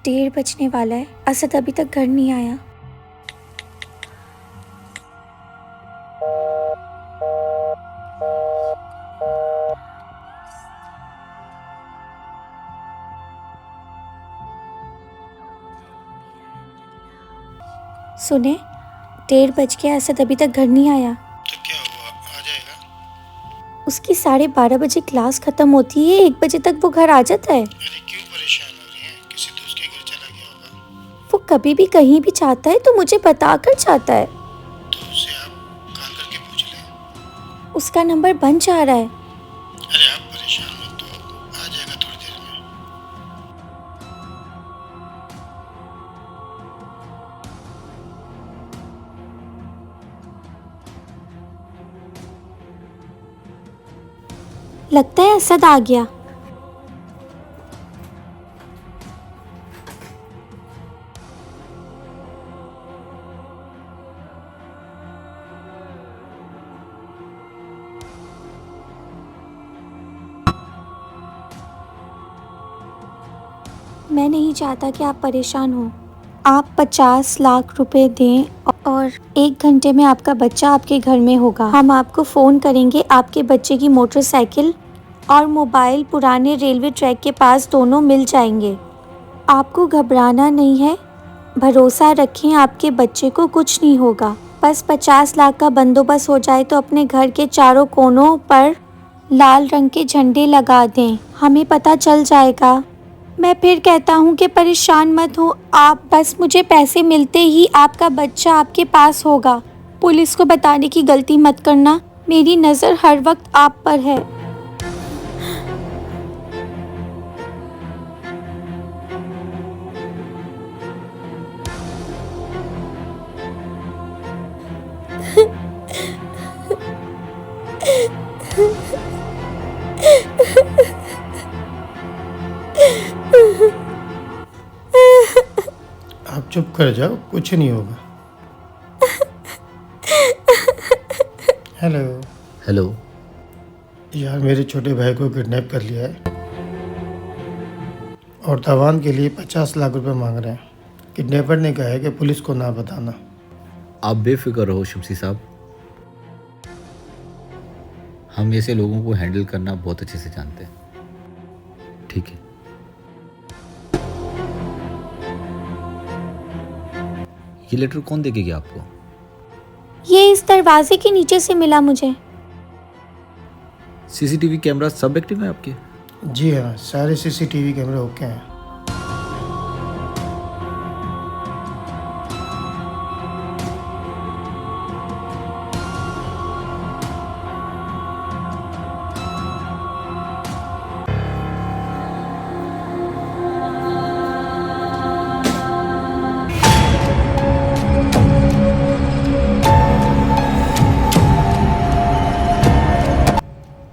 1:30 बजने वाला है, असद अभी तक घर नहीं आया। सुने, 1:30 बज गया, असद अभी तक घर नहीं आया। तो क्या हुआ, आ जाएगा? उसकी 12:30 बजे क्लास खत्म होती है, 1 बजे तक वो घर आ जाता है। अरे क्यों परेशान हो रही हैं? किसी दोस्त के घर चला गया होगा। वो कभी भी कहीं भी जाता है तो मुझे बताकर जाता है। तो उससे आप कॉल करके पूछ लें। उसका नंबर बंद जा रहा है। अरे आप परेशान मत हो, आ जाएगा थोड़ी देर में। लगता है असद आ गया। मैं नहीं चाहता कि आप परेशान हो। आप 50 लाख रुपए दें और 1 घंटे में आपका बच्चा आपके घर में होगा। हम आपको फ़ोन करेंगे। आपके बच्चे की मोटरसाइकिल और मोबाइल पुराने रेलवे ट्रैक के पास दोनों मिल जाएंगे। आपको घबराना नहीं है, भरोसा रखें, आपके बच्चे को कुछ नहीं होगा। बस 50 लाख का बंदोबस्त हो जाए तो अपने घर के चारों कोनों पर लाल रंग के झंडे लगा दें, हमें पता चल जाएगा। मैं फिर कहता हूँ कि परेशान मत हो आप, बस मुझे पैसे मिलते ही आपका बच्चा आपके पास होगा। पुलिस को बताने की गलती मत करना, मेरी नज़र हर वक्त आप पर है। आप चुप कर जाओ, कुछ नहीं होगा। हेलो। हेलो। यार मेरे छोटे भाई को किडनैप कर लिया है और तावान के लिए 50 लाख रुपए मांग रहे हैं। किडनैपर ने कहा है कि पुलिस को ना बताना। आप बेफिक्र रहो शमसी साहब, हम ऐसे लोगों को हैंडल करना बहुत अच्छे से जानते हैं। ठीक है। ये लेटर कौन दे के गया आपको? ये इस दरवाजे के नीचे से मिला मुझे। सीसीटीवी कैमरा सब एक्टिव है आपके? जी हाँ, सारे सीसीटीवी कैमरे ओके हैं।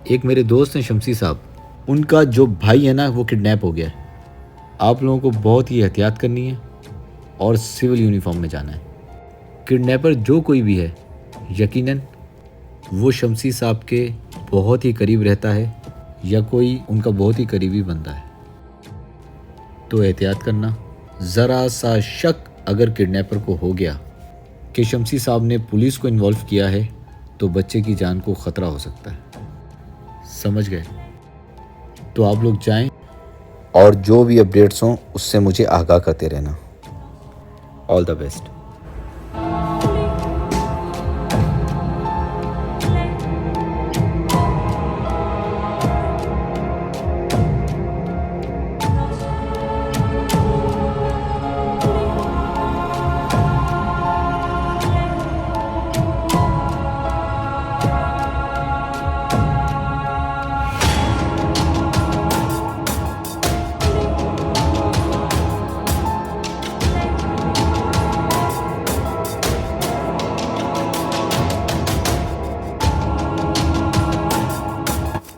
एक मेरे दोस्त हैं शमसी साहब, उनका जो भाई है ना वो किडनैप हो गया है। आप लोगों को बहुत ही एहतियात करनी है और सिविल यूनिफॉर्म में जाना है। किडनैपर जो कोई भी है, यकीनन वो शमसी साहब के बहुत ही करीब रहता है या कोई उनका बहुत ही करीबी बंदा है। तो एहतियात करना। ज़रा सा शक अगर किडनैपर को हो गया कि शमसी साहब ने पुलिस को इन्वॉल्व किया है तो बच्चे की जान को ख़तरा हो सकता है। समझ गए? तो आप लोग जाएं और जो भी अपडेट्स हों उससे मुझे आगाह करते रहना। All the best.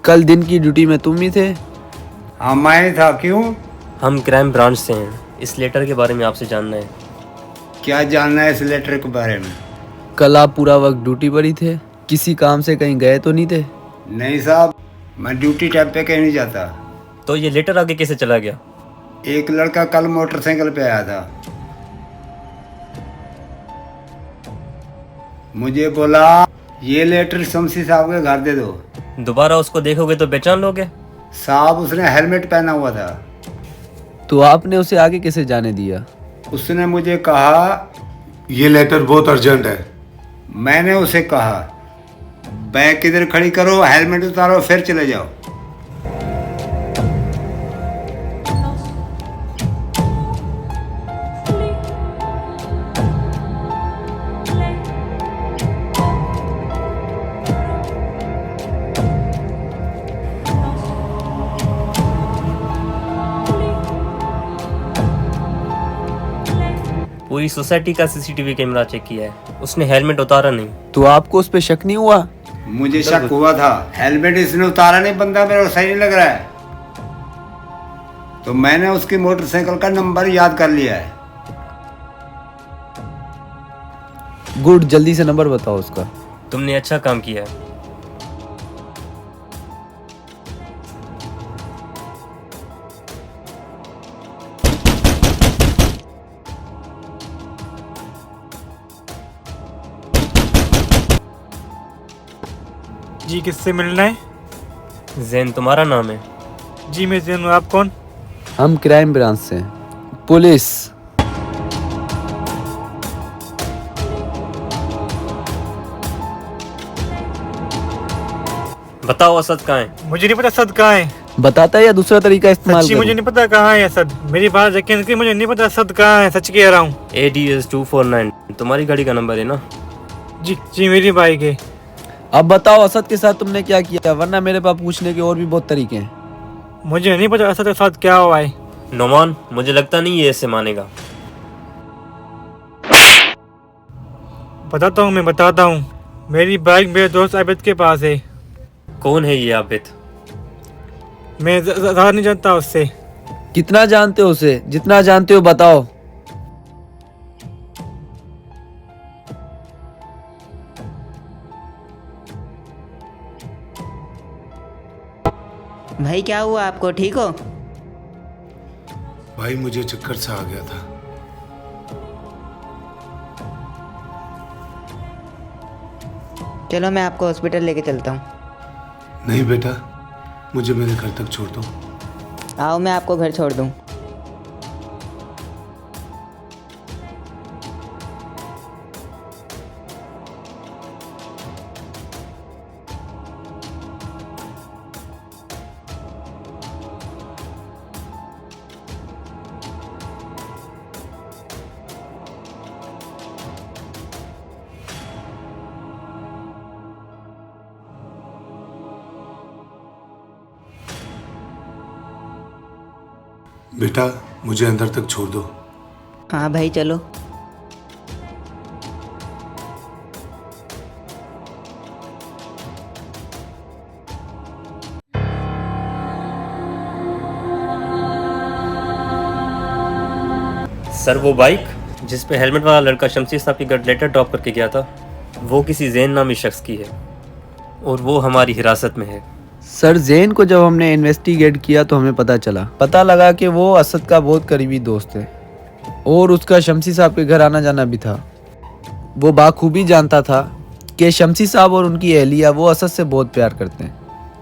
कल दिन की ड्यूटी में तुम ही थे? हाँ मैं था। क्यों? हम क्राइम ब्रांच से हैं। इस लेटर के बारे में आपसे जानना है। क्या जानना है इस लेटर के बारे में? कल आप पूरा वक्त ड्यूटी पर ही थे, किसी काम से कहीं गए तो नहीं थे? नहीं साहब, मैं ड्यूटी टाइम पे कहीं नहीं जाता। तो ये लेटर आगे कैसे चला गया? एक लड़का कल मोटरसाइकिल पे आया था, मुझे बोला ये लेटर शमसी साहब के घर दे दो। दोबारा उसको देखोगे तो पहचान लोगे? साहब उसने हेलमेट पहना हुआ था। तो आपने उसे आगे कैसे जाने दिया? उसने मुझे कहा, ये लेटर बहुत अर्जेंट है। मैंने उसे कहा बैग किधर खड़ी करो, हेलमेट उतारो, फिर चले जाओ। पूरी सोसाइटी का सीसीटीवी कैमरा चेक किया है, उसने हेलमेट उतारा नहीं। तो आपको उस पर शक नहीं हुआ? मुझे शक हुआ था, हेलमेट इसने उतारा नहीं, बंदा मेरा सही नहीं लग रहा है। तो मैंने उसकी मोटरसाइकिल का नंबर याद कर लिया है। गुड, जल्दी से नंबर बताओ उसका। तुमने अच्छा काम किया है। जी किससे मिलना है? जैन तुम्हारा नाम है? जी मैं जैन हूँ, आप कौन? हम क्राइम ब्रांच से हैं। पुलिस। बताओ असद कहाँ है? मुझे नहीं पता असद कहाँ है। बताता है या दूसरा तरीका इस्तेमाल सच्ची मुझे नहीं पता कहाँ है असद। मेरी बात यकीन करिए, मुझे नहीं पता असद कहाँ है, सच कह रहा हूँ। ADS 249 तुम्हारी गाड़ी का नंबर है ना? जी जी मेरी बाइक है। अब बताओ असद के साथ तुमने क्या किया, वरना मेरे पास पूछने के और भी बहुत तरीके हैं। मुझे नहीं पता असद के साथ क्या हुआ है। नोमान, मुझे लगता नहीं ये ऐसे मानेगा। बताता हूँ, मैं बताता हूँ। मेरी बाइक मेरे दोस्त आबिद के पास है। कौन है ये आबिद? मैं ज़्यादा नहीं जानता उससे। कितना जानते हो उसे? जितना जानते हो बताओ। भाई क्या हुआ आपको, ठीक हो? भाई मुझे चक्कर सा आ गया था। चलो मैं आपको हॉस्पिटल लेके चलता हूँ। नहीं बेटा, मुझे मेरे घर तक छोड़ दो। आओ मैं आपको घर छोड़ दूँ। बेटा मुझे अंदर तक छोड़ दो। हाँ भाई चलो। सर वो बाइक जिस पे हेलमेट वाला लड़का शमसी साहब के घर लेटर ड्रॉप करके गया था, वो किसी जैन नामी शख्स की है और वो हमारी हिरासत में है। सर जैन को जब हमने इन्वेस्टिगेट किया तो हमें पता लगा कि वो असद का बहुत करीबी दोस्त है और उसका शमसी साहब के घर आना जाना भी था। वो बाखूबी जानता था कि शमसी साहब और उनकी अहलिया वो असद से बहुत प्यार करते हैं,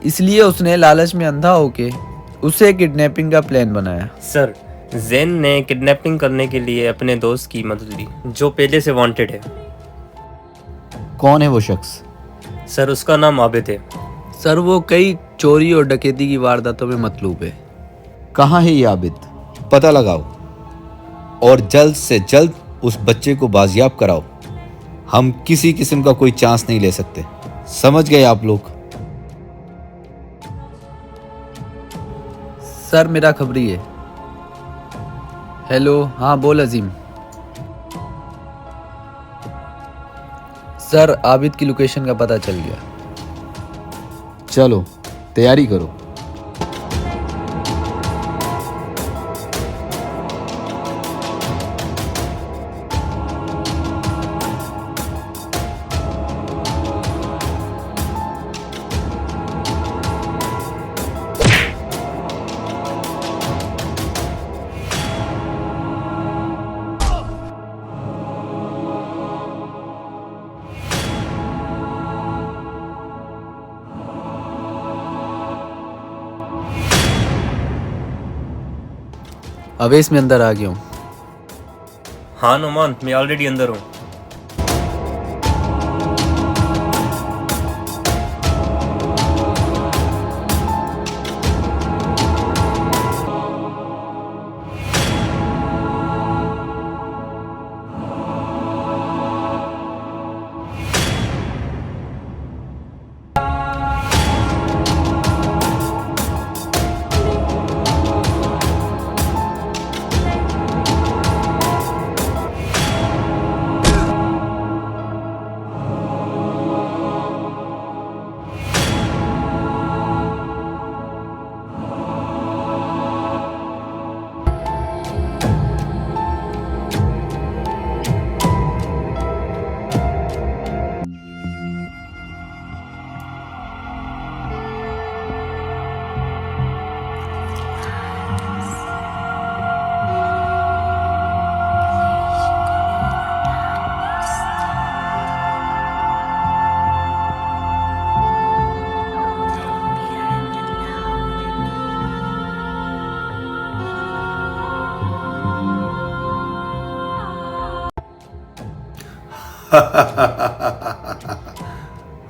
इसलिए उसने लालच में अंधा होके उसे किडनैपिंग का प्लान बनाया। सर जैन ने किडनैपिंग करने के लिए अपने दोस्त की मदद ली जो पहले से वांटेड है। कौन है वो शख्स? सर उसका नाम आबिद है। सर वो कई चोरी और डकैती की वारदातों में मतलूब है। कहाँ है ये आबिद? पता लगाओ और जल्द से जल्द उस बच्चे को बाजियाब कराओ। हम किसी किस्म का कोई चांस नहीं ले सकते, समझ गए आप लोग? सर मेरा खबरी है। हेलो, हाँ बोल अजीम। सर आबिद की लोकेशन का पता चल गया। चलो तैयारी करो। अवेश मैं अंदर आ गया हूँ। हाँ नुमान, मैं ऑलरेडी अंदर हूँ।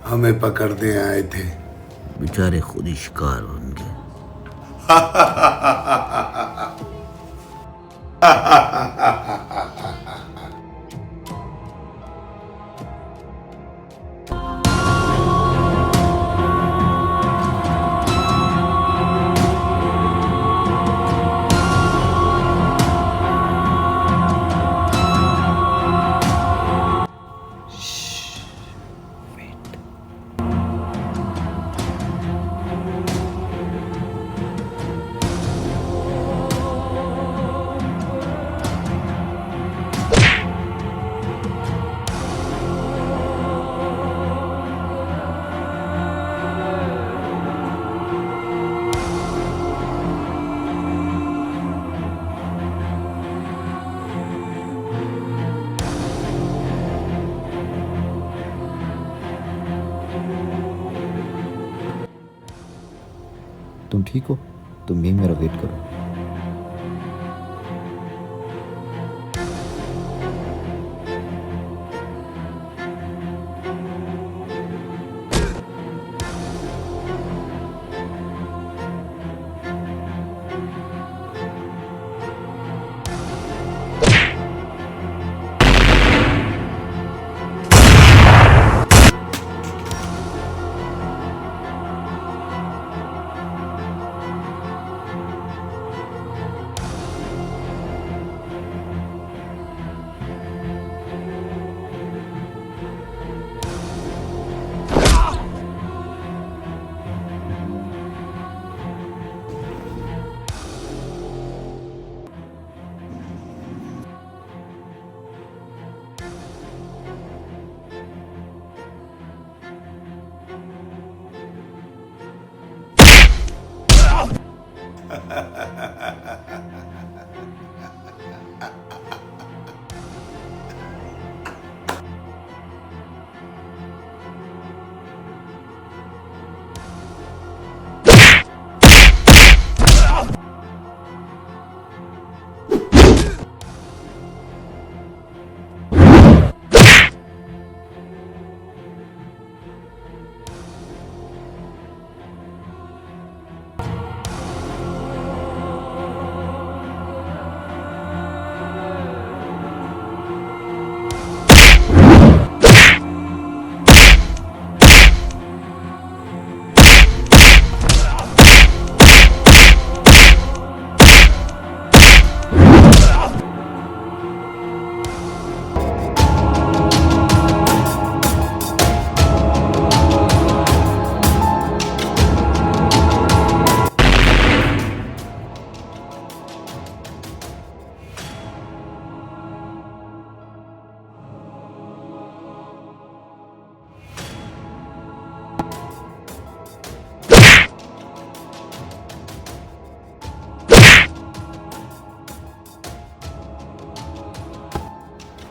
हमें पकड़ने आए थे। बेचारे खुद ही शिकार बन गए। तुम ठीक हो? तुम भी मेरा वेट करो।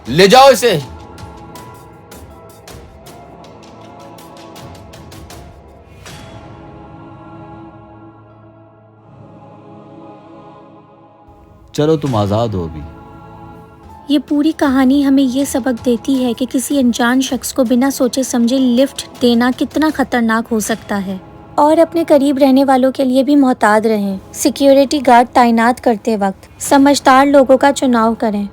ले जाओ इसे। चलो तुम आज़ाद हो अभी। ये पूरी कहानी हमें ये सबक देती है कि किसी अनजान शख्स को बिना सोचे समझे लिफ्ट देना कितना खतरनाक हो सकता है। और अपने करीब रहने वालों के लिए भी मोहतात रहें। सिक्योरिटी गार्ड तैनात करते वक्त समझदार लोगों का चुनाव करें।